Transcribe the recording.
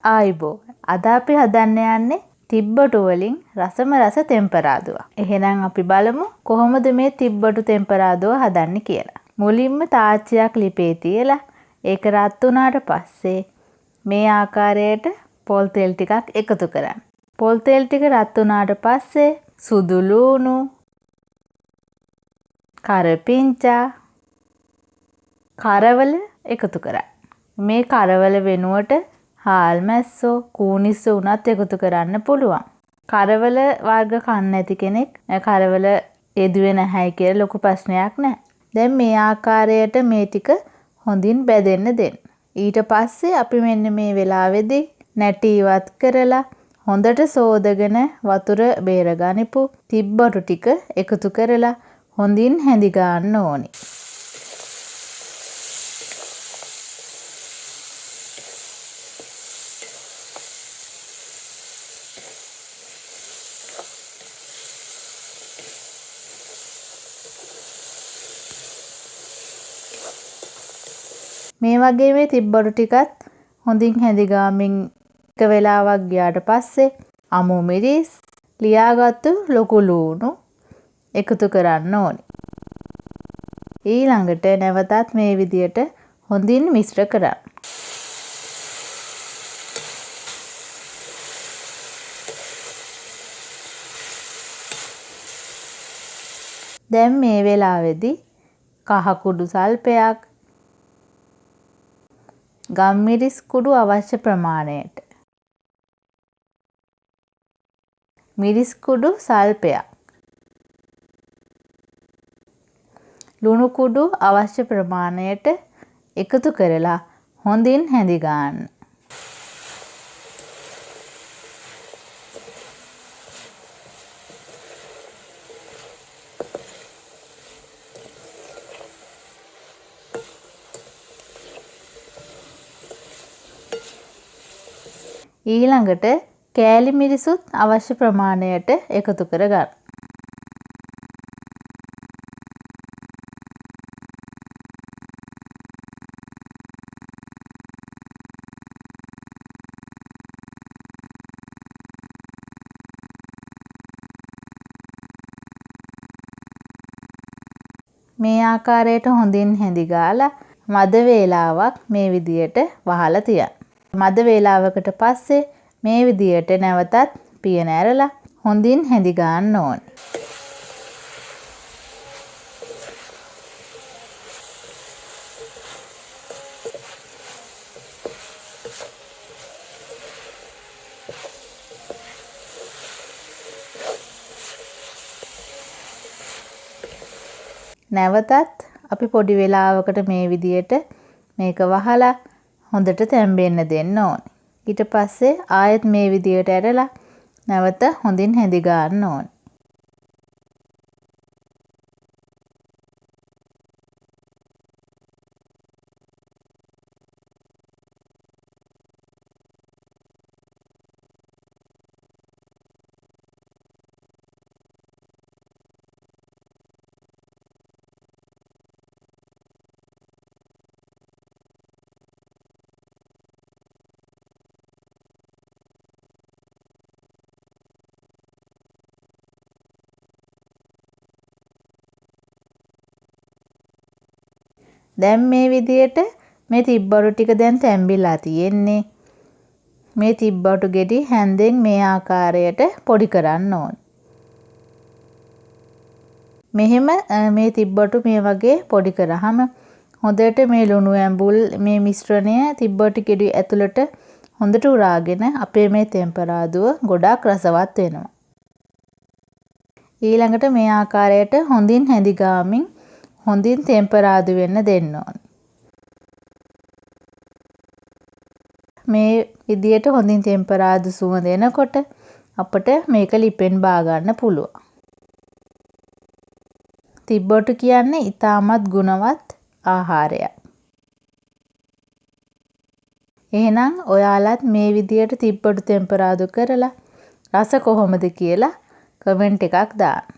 ආයිබෝ. අද අපි හදන්න යන්නේ තිබ්බටු වලින් රසම රස තෙම්පරාදුවක්. එහෙනම් අපි බලමු කොහොමද මේ තිබ්බටු තෙම්පරාදුව හදන්නේ කියලා. මුලින්ම තාච්චියක් ලිපේ තියලා ඒක රත් වුණාට පස්සේ මේ ආකාරයට පොල් තෙල් ටිකක් එකතු කරන්න. පොල් තෙල් ටික රත් වුණාට පස්සේ සුදු ලූණු, කරපිංචා, කරවල එකතු කරන්න. මේ කරවල වෙනුවට හාල් මැස්සෝ කූනිස්සෝ උනත් එකතු කරන්න පුළුවන්. කරවල වර්ග කන්න නැති කෙනෙක් කරවල යෙදුවේ නැහැයි කියලා ලොකු ප්‍රශ්නයක් නැහැ. දැන් මේ ආකාරයට මේ ටික හොඳින් බැදෙන්න දෙන්න. ඊට පස්සේ අපි මෙන්න මේ වෙලාවේදී නැටි ඉවත් කරලා හොඳට සෝදගෙන වතුර බේරගනිපු තිබ්බටු ටික එකතු කරලා හොඳින් හැඳි ගන්න ඕනි. මේ වගේ මේ තිබ්බටු ටිකත් හොඳින් හැඳි ගාමින් එක වෙලාවක් ගියාට පස්සේ අමු මිරිස්, ලියාගත්තු ලොකු ලූණු එකතු කරන්න ඕනි. ඊළඟට නැවතත් මේ විදියට හොඳින් මිශ්‍ර කරන්න. දැන් මේ වෙලාවේදී කහ කුඩු සල්පයක්, ගම්මිරිස් කුඩු අවශ්‍ය ප්‍රමාණයට, මිරිස් කුඩු සල්පයක්, ලුණු කුඩු අවශ්‍ය ප්‍රමාණයට එකතු කරලා හොඳින් හැඳි ගන්න. ඊළඟට කෑලි මිරිසුත් අවශ්‍ය ප්‍රමාණයට එකතු කරගන්න. මේ ආකාරයට හොඳින් හැඳි ගාලා මද වේලාවක් මේ විදියට වහලා තියන්න. මද වේලාවකට පස්සේ මේ විදියට නැවතත් පියන ඇරලා හොඳින් හැඳි ගන්න ඕනේ. නැවතත් අපි පොඩි වෙලාවකට මේ විදියට මේක වහලා හොඳට තැම්බෙන්න දෙන්න ඕනේ. ඊට පස්සේ ආයෙත් මේ විදියට ඇරලා නැවත හොඳින් හැඳි ගන්න ඕනේ. දැන් මේ විදියට මේ තිබ්බටු ටික දැන් තැම්බිලා තියෙන්නේ. මේ තිබ්බටු ගෙඩි හැන්දෙන් මේ ආකාරයට පොඩි කරන්න ඕන. මෙහෙම මේ තිබ්බටු මේ වගේ පොඩි කරාම හොඳට මේ ලුණු ඇඹුල් මේ මිශ්‍රණය තිබ්බටු ගෙඩි ඇතුළට හොඳට උරාගෙන අපේ මේ තෙම්පරාදුව ගොඩාක් රසවත් වෙනවා. ඊළඟට මේ ආකාරයට හොඳින් හැඳි ගාමින් හොඳින් තෙම්පරාදු වෙන්න දෙන්න ඕනේ. මේ විදියට හොඳින් තෙම්පරාදු සුවඳ එනකොට අපිට මේක ලිපෙන් බා ගන්න පුළුවන්. තිබ්බටු කියන්නේ ඊටමත් ගුණවත් ආහාරයක්. එහෙනම් ඔයාලත් මේ විදියට තිබ්බටු තෙම්පරාදු කරලා රස කොහොමද කියලා කමෙන්ට් එකක් දාන්න.